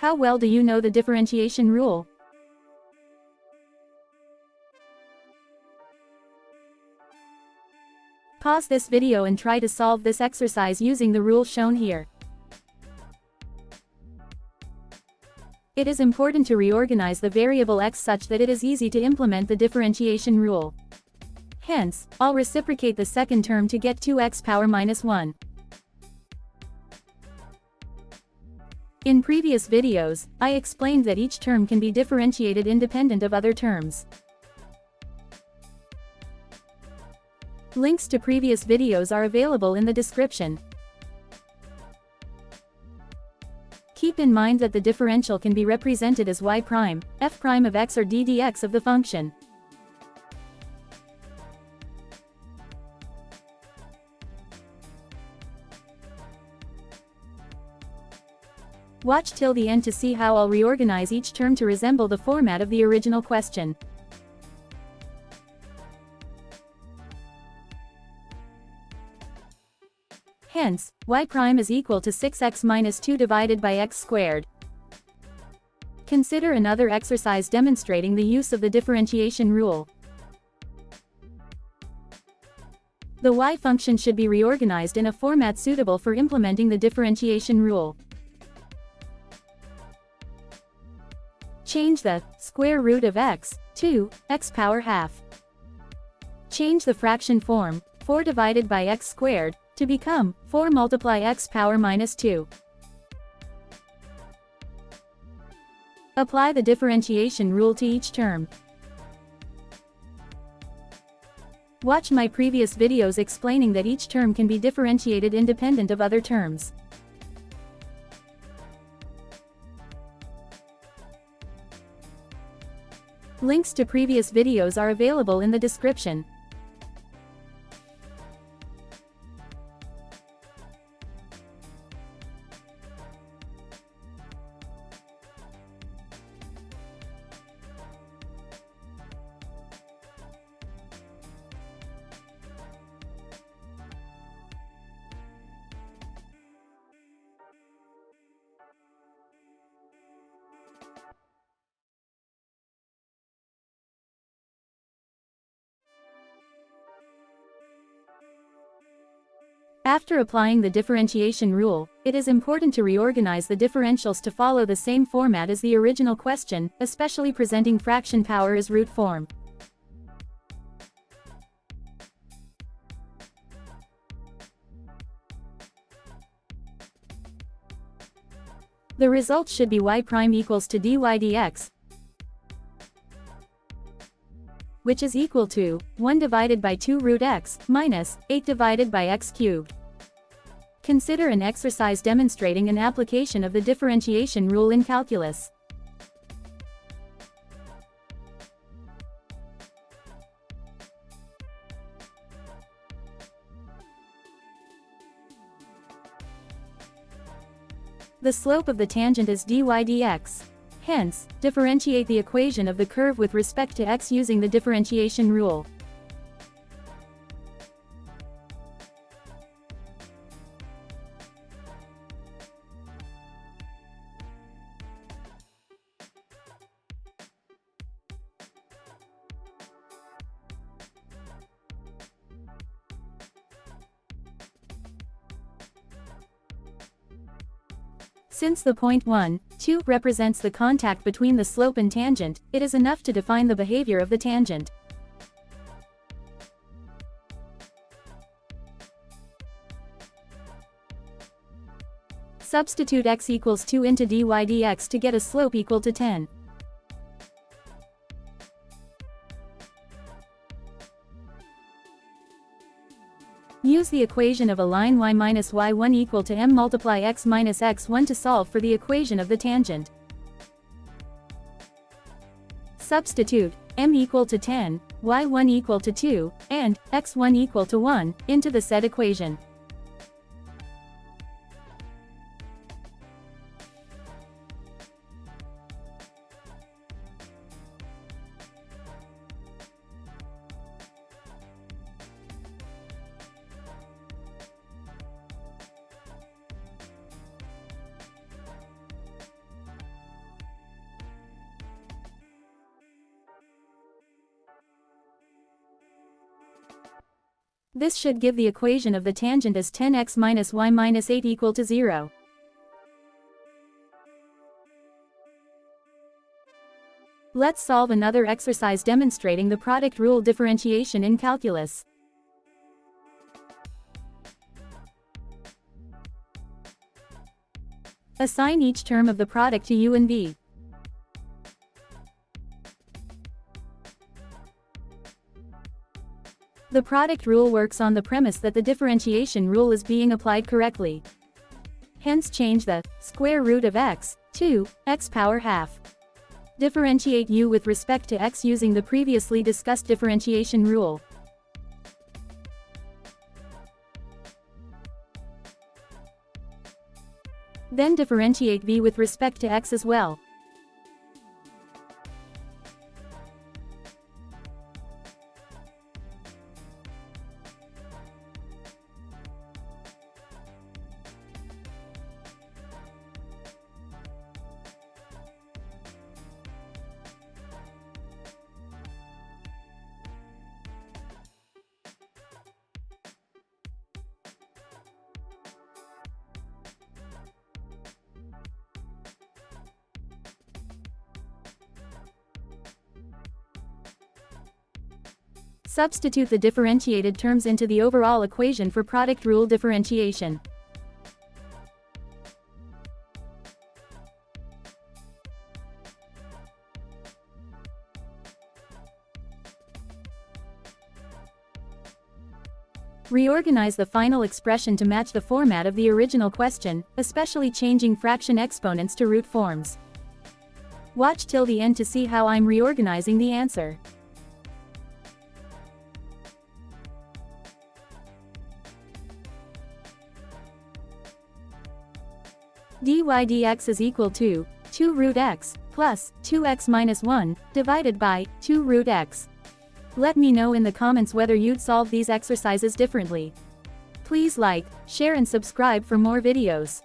How well do you know the differentiation rule? Pause this video and try to solve this exercise using the rule shown here. It is important to reorganize the variable x such that it is easy to implement the differentiation rule. Hence, I'll reciprocate the second term to get 2x power minus 1. In previous videos, I explained that each term can be differentiated independent of other terms. Links to previous videos are available in the description. Keep in mind that the differential can be represented as y prime, f prime of x or d dx of the function. Watch till the end to see how I'll reorganize each term to resemble the format of the original question. Hence, y prime is equal to 6x minus 2 divided by x squared. Consider another exercise demonstrating the use of the differentiation rule. The y function should be reorganized in a format suitable for implementing the differentiation rule. Change the square root of x to x power half. Change the fraction form, 4 divided by x squared, to become 4 multiply x power minus 2. Apply the differentiation rule to each term. Watch my previous videos explaining that each term can be differentiated independent of other terms. Links to previous videos are available in the description. After applying the differentiation rule, it is important to reorganize the differentials to follow the same format as the original question, especially presenting fraction power as root form. The result should be y prime equals to dy dx, which is equal to 1 divided by 2 root x minus 8 divided by x cubed. Consider an exercise demonstrating an application of the differentiation rule in calculus. The slope of the tangent is dy dx. Hence, differentiate the equation of the curve with respect to x using the differentiation rule. Since the point 1, 2 represents the contact between the slope and tangent, it is enough to define the behavior of the tangent. Substitute x equals 2 into dy dx to get a slope equal to 10. Use the equation of a line y minus y1 equal to m multiply x minus x1 to solve for the equation of the tangent. Substitute m equal to 10, y1 equal to 2, and x1 equal to 1 into the said equation. This should give the equation of the tangent as 10x minus y minus 8 equal to 0. Let's solve another exercise demonstrating the product rule differentiation in calculus. Assign each term of the product to u and v. The product rule works on the premise that the differentiation rule is being applied correctly. Hence change the square root of x to x power half. Differentiate u with respect to x using the previously discussed differentiation rule. Then differentiate v with respect to x as well. Substitute the differentiated terms into the overall equation for product rule differentiation. Reorganize the final expression to match the format of the original question, especially changing fraction exponents to root forms. Watch till the end to see how I'm reorganizing the answer. dy dx is equal to 2 root x plus 2x minus 1 divided by 2 root x. Let me know in the comments whether you'd solve these exercises differently. Please like, share and subscribe for more videos.